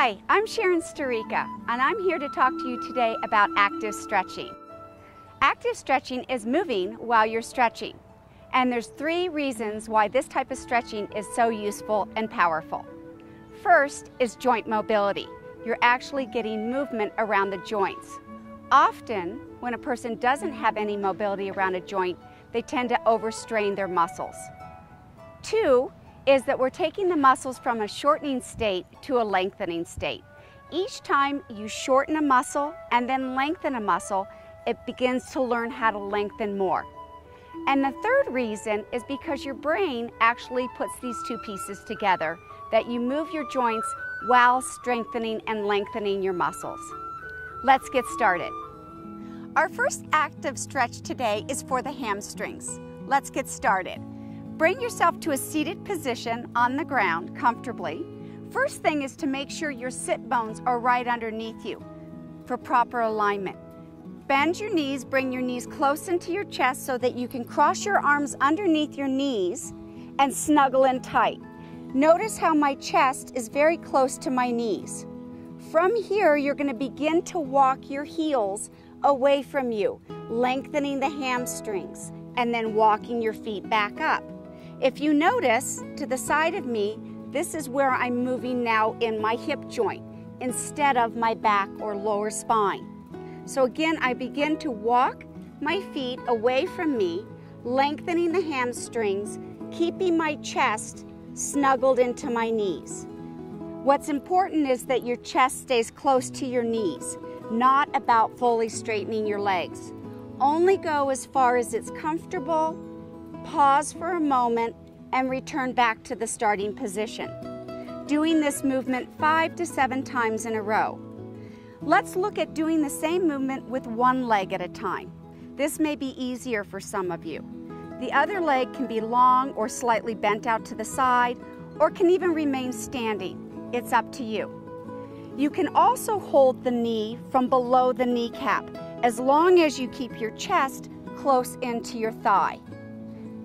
Hi, I'm Sharon Starika, and I'm here to talk to you today about active stretching. Active stretching is moving while you're stretching, and there's 3 reasons why this type of stretching is so useful and powerful. First is joint mobility. You're actually getting movement around the joints. Often, when a person doesn't have any mobility around a joint, they tend to overstrain their muscles. 2 is that we're taking the muscles from a shortening state to a lengthening state. Each time you shorten a muscle and then lengthen a muscle, it begins to learn how to lengthen more. And the 3rd reason is because your brain actually puts these 2 pieces together, that you move your joints while strengthening and lengthening your muscles. Let's get started. Our first active stretch today is for the hamstrings. Let's get started. Bring yourself to a seated position on the ground comfortably. First thing is to make sure your sit bones are right underneath you for proper alignment. Bend your knees, bring your knees close into your chest so that you can cross your arms underneath your knees and snuggle in tight. Notice how my chest is very close to my knees. From here, you're going to begin to walk your heels away from you, lengthening the hamstrings, and then walking your feet back up. If you notice, to the side of me, this is where I'm moving now in my hip joint instead of my back or lower spine. So again, I begin to walk my feet away from me, lengthening the hamstrings, keeping my chest snuggled into my knees. What's important is that your chest stays close to your knees, not about fully straightening your legs. Only go as far as it's comfortable. Pause for a moment and return back to the starting position. Doing this movement 5 to 7 times in a row. Let's look at doing the same movement with one leg at a time. This may be easier for some of you. The other leg can be long or slightly bent out to the side, or can even remain standing. It's up to you. You can also hold the knee from below the kneecap, as long as you keep your chest close into your thigh.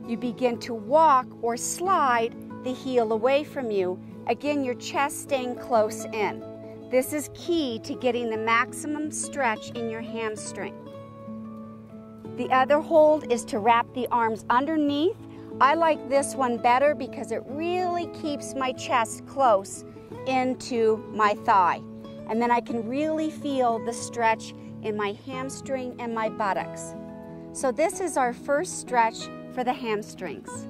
You begin to walk or slide the heel away from you. Again, your chest staying close in. This is key to getting the maximum stretch in your hamstring. The other hold is to wrap the arms underneath. I like this one better because it really keeps my chest close into my thigh. And then I can really feel the stretch in my hamstring and my buttocks. So this is our first stretch for the hamstrings.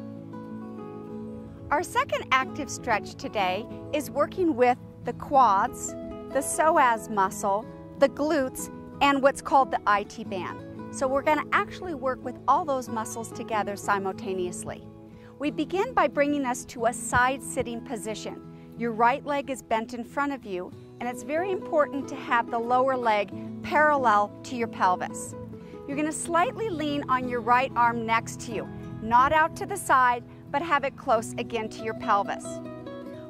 Our second active stretch today is working with the quads, the psoas muscle, the glutes, and what's called the IT band. So we're going to actually work with all those muscles together simultaneously. We begin by bringing us to a side-sitting position. Your right leg is bent in front of you, and it's very important to have the lower leg parallel to your pelvis. You're going to slightly lean on your right arm next to you, not out to the side, but have it close again to your pelvis.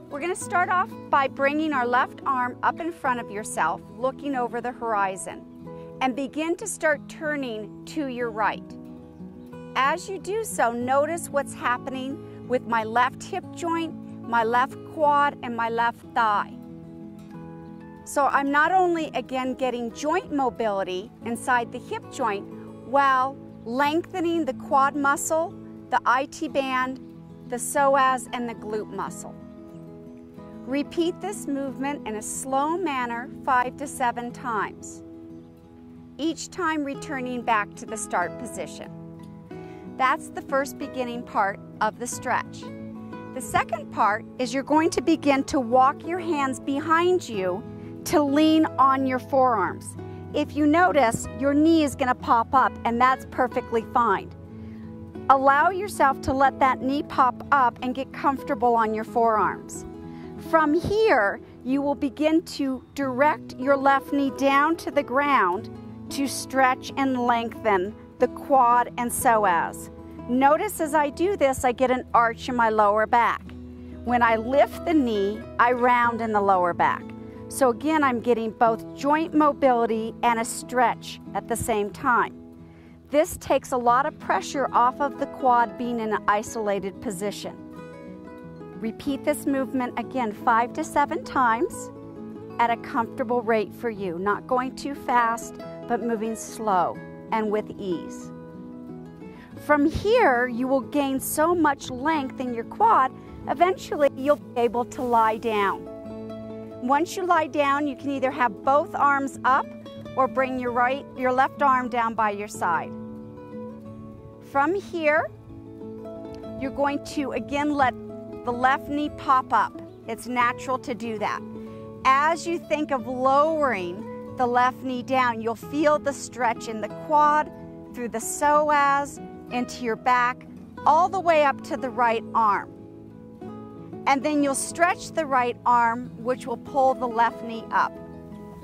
We're going to start off by bringing our left arm up in front of yourself, looking over the horizon, and begin to start turning to your right. As you do so, notice what's happening with my left hip joint, my left quad, and my left thigh. So I'm not only, again, getting joint mobility inside the hip joint while lengthening the quad muscle, the IT band, the psoas, and the glute muscle. Repeat this movement in a slow manner 5 to 7 times, each time returning back to the start position. That's the first beginning part of the stretch. The second part is you're going to begin to walk your hands behind you to lean on your forearms. If you notice, your knee is going to pop up, and that's perfectly fine. Allow yourself to let that knee pop up and get comfortable on your forearms. From here, you will begin to direct your left knee down to the ground to stretch and lengthen the quad and psoas. Notice as I do this, I get an arch in my lower back. When I lift the knee, I round in the lower back. So again, I'm getting both joint mobility and a stretch at the same time. This takes a lot of pressure off of the quad being in an isolated position. Repeat this movement again 5 to 7 times. at a comfortable rate for you, not going too fast, but moving slow and with ease. From here, you will gain so much length in your quad, eventually you'll be able to lie down. Once you lie down, you can either have both arms up or bring your left arm down by your side. From here, you're going to again let the left knee pop up. It's natural to do that. As you think of lowering the left knee down, you'll feel the stretch in the quad, through the psoas, into your back, all the way up to the right arm. And then you'll stretch the right arm, which will pull the left knee up.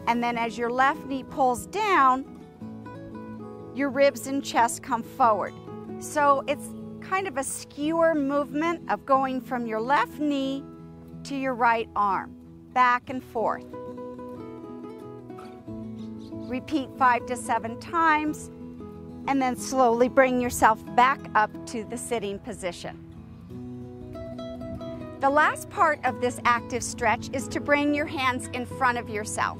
And then as your left knee pulls down, your ribs and chest come forward. So it's kind of a skewer movement of going from your left knee to your right arm, back and forth. Repeat 5 to 7 times, and then slowly bring yourself back up to the sitting position. The last part of this active stretch is to bring your hands in front of yourself.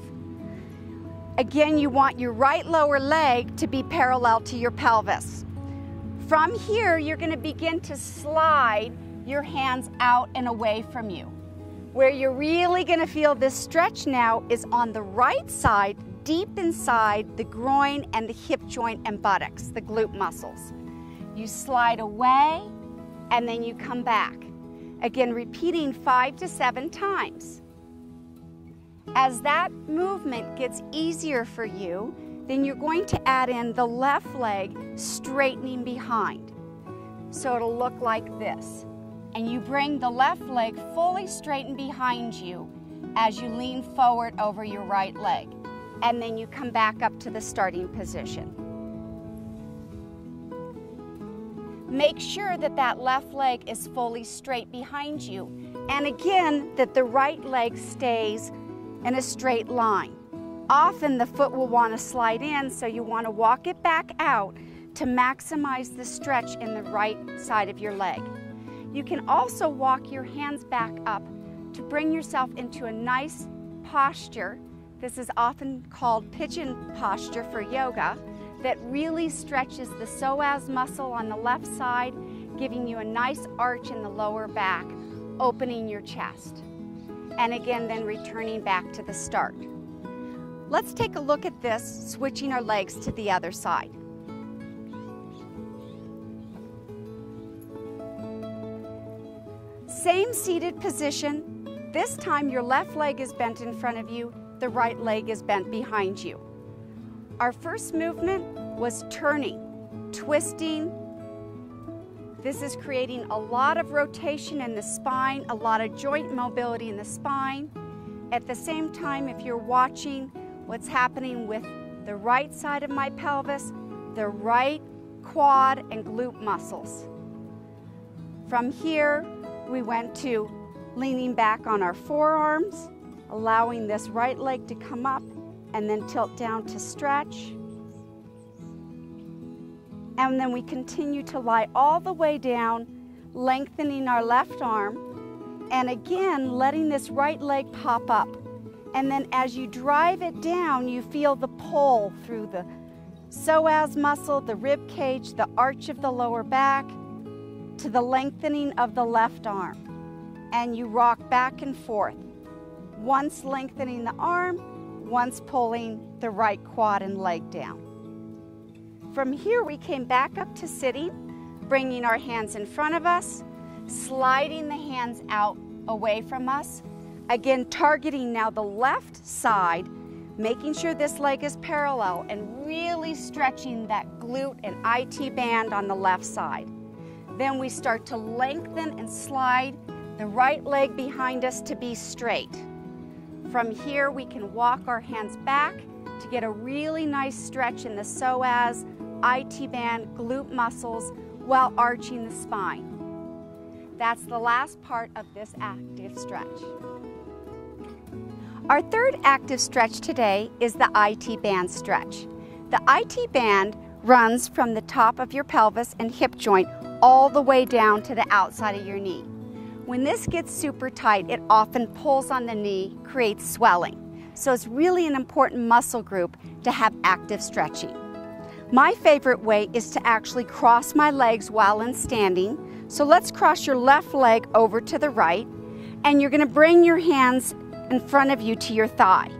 Again, you want your right lower leg to be parallel to your pelvis. From here, you're going to begin to slide your hands out and away from you. Where you're really going to feel this stretch now is on the right side, deep inside the groin and the hip joint and buttocks, the glute muscles. You slide away and then you come back. Again, repeating 5 to 7 times. As that movement gets easier for you, then you're going to add in the left leg straightening behind. So it'll look like this. And you bring the left leg fully straightened behind you as you lean forward over your right leg. And then you come back up to the starting position. Make sure that that left leg is fully straight behind you. And again, that the right leg stays in a straight line. Often the foot will want to slide in, so you want to walk it back out to maximize the stretch in the right side of your leg. You can also walk your hands back up to bring yourself into a nice posture. This is often called pigeon posture for yoga, that really stretches the psoas muscle on the left side, giving you a nice arch in the lower back, opening your chest. And again, then returning back to the start. Let's take a look at this, switching our legs to the other side. Same seated position. This time your left leg is bent in front of you, the right leg is bent behind you. Our first movement was turning, twisting. This is creating a lot of rotation in the spine, a lot of joint mobility in the spine. At the same time, if you're watching what's happening with the right side of my pelvis, the right quad and glute muscles. From here, we went to leaning back on our forearms, allowing this right leg to come up and then tilt down to stretch. And then we continue to lie all the way down, lengthening our left arm, and again, letting this right leg pop up. And then as you drive it down, you feel the pull through the psoas muscle, the rib cage, the arch of the lower back, to the lengthening of the left arm. And you rock back and forth, once lengthening the arm, once pulling the right quad and leg down. From here, we came back up to sitting, bringing our hands in front of us, sliding the hands out away from us. Again, targeting now the left side, making sure this leg is parallel and really stretching that glute and IT band on the left side. Then we start to lengthen and slide the right leg behind us to be straight. From here, we can walk our hands back to get a really nice stretch in the psoas, IT band, glute muscles while arching the spine. That's the last part of this active stretch. Our third active stretch today is the IT band stretch. The IT band runs from the top of your pelvis and hip joint all the way down to the outside of your knee. When this gets super tight, it often pulls on the knee, creates swelling. So it's really an important muscle group to have active stretching. My favorite way is to actually cross my legs while in standing. So let's cross your left leg over to the right, and you're going to bring your hands in front of you to your thigh.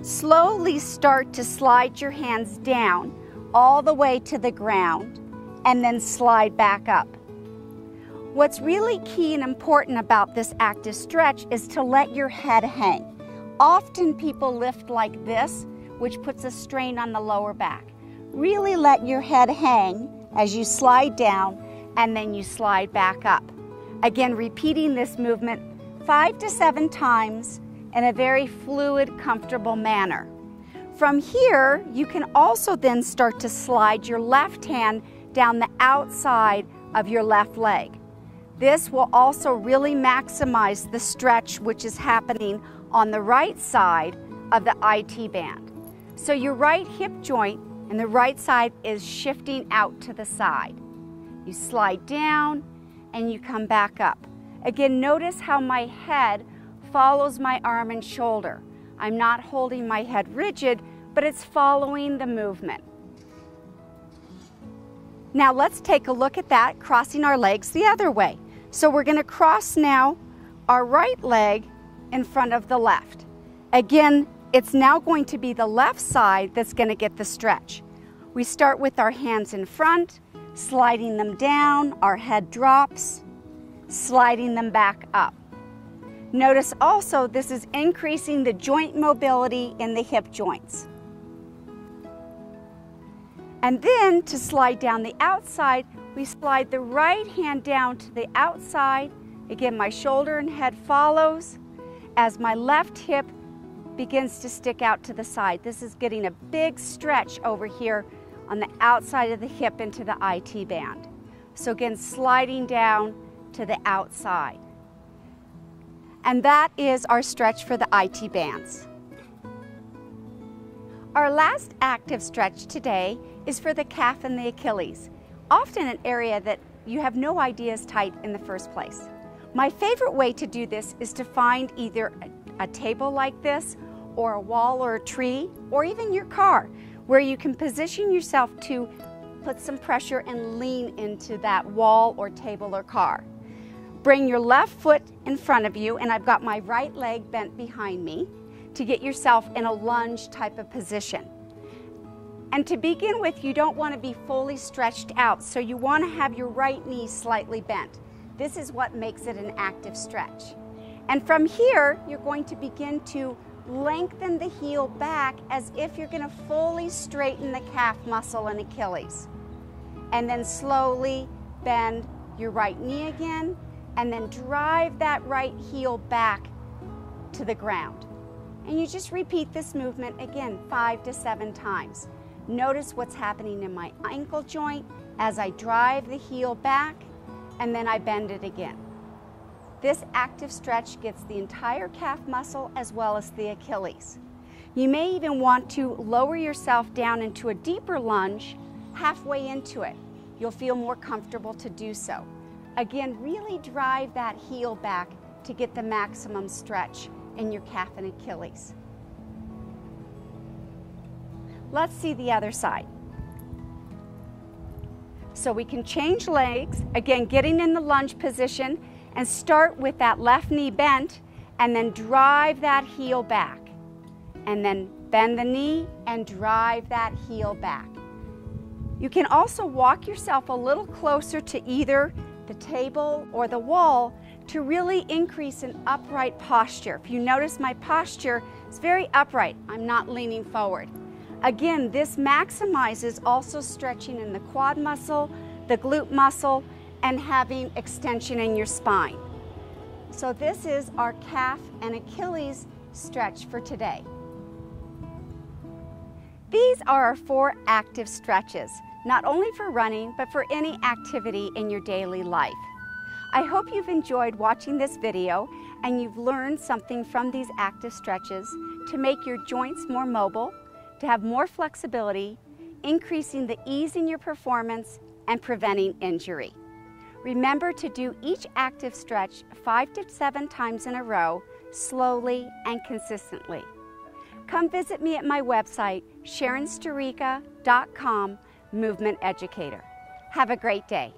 Slowly start to slide your hands down all the way to the ground and then slide back up. What's really key and important about this active stretch is to let your head hang. Often people lift like this, which puts a strain on the lower back. Really let your head hang as you slide down and then you slide back up. Again, repeating this movement 5 to 7 times in a very fluid, comfortable manner. From here, you can also then start to slide your left hand down the outside of your left leg. This will also really maximize the stretch which is happening on the right side of the IT band. So your right hip joint and the right side is shifting out to the side. You slide down and you come back up. Again, notice how my head follows my arm and shoulder. I'm not holding my head rigid, but it's following the movement. Now let's take a look at that, crossing our legs the other way. So we're going to cross now our right leg in front of the left. Again, it's now going to be the left side that's going to get the stretch. We start with our hands in front, sliding them down, our head drops, sliding them back up. Notice also this is increasing the joint mobility in the hip joints. And then to slide down the outside, we slide the right hand down to the outside. Again, my shoulder and head follows as my left hip begins to stick out to the side. This is getting a big stretch over here on the outside of the hip into the IT band. So again, sliding down to the outside. And that is our stretch for the IT bands. Our last active stretch today is for the calf and the Achilles, often an area that you have no idea is tight in the first place. My favorite way to do this is to find either a table like this, or a wall or a tree, or even your car, where you can position yourself to put some pressure and lean into that wall or table or car. Bring your left foot in front of you, and I've got my right leg bent behind me to get yourself in a lunge type of position. And to begin with, you don't want to be fully stretched out, so you want to have your right knee slightly bent. This is what makes it an active stretch. And from here, you're going to begin to lengthen the heel back as if you're going to fully straighten the calf muscle and Achilles. And then slowly bend your right knee again, and then drive that right heel back to the ground. And you just repeat this movement again 5 to 7 times. Notice what's happening in my ankle joint as I drive the heel back, and then I bend it again. This active stretch gets the entire calf muscle as well as the Achilles. You may even want to lower yourself down into a deeper lunge halfway into it. You'll feel more comfortable to do so. Again, really drive that heel back to get the maximum stretch in your calf and Achilles. Let's see the other side. So we can change legs, again getting in the lunge position, and start with that left knee bent, and then drive that heel back. And then bend the knee and drive that heel back. You can also walk yourself a little closer to either the table or the wall to really increase an upright posture. If you notice, my posture is very upright. I'm not leaning forward. Again, this maximizes also stretching in the quad muscle, the glute muscle, and having extension in your spine. So this is our calf and Achilles stretch for today. These are our 4 active stretches, not only for running, but for any activity in your daily life. I hope you've enjoyed watching this video and you've learned something from these active stretches to make your joints more mobile, to have more flexibility, increasing the ease in your performance, and preventing injury. Remember to do each active stretch 5 to 7 times in a row, slowly and consistently. come visit me at my website, SharonStarika.com, Movement Educator. Have a great day.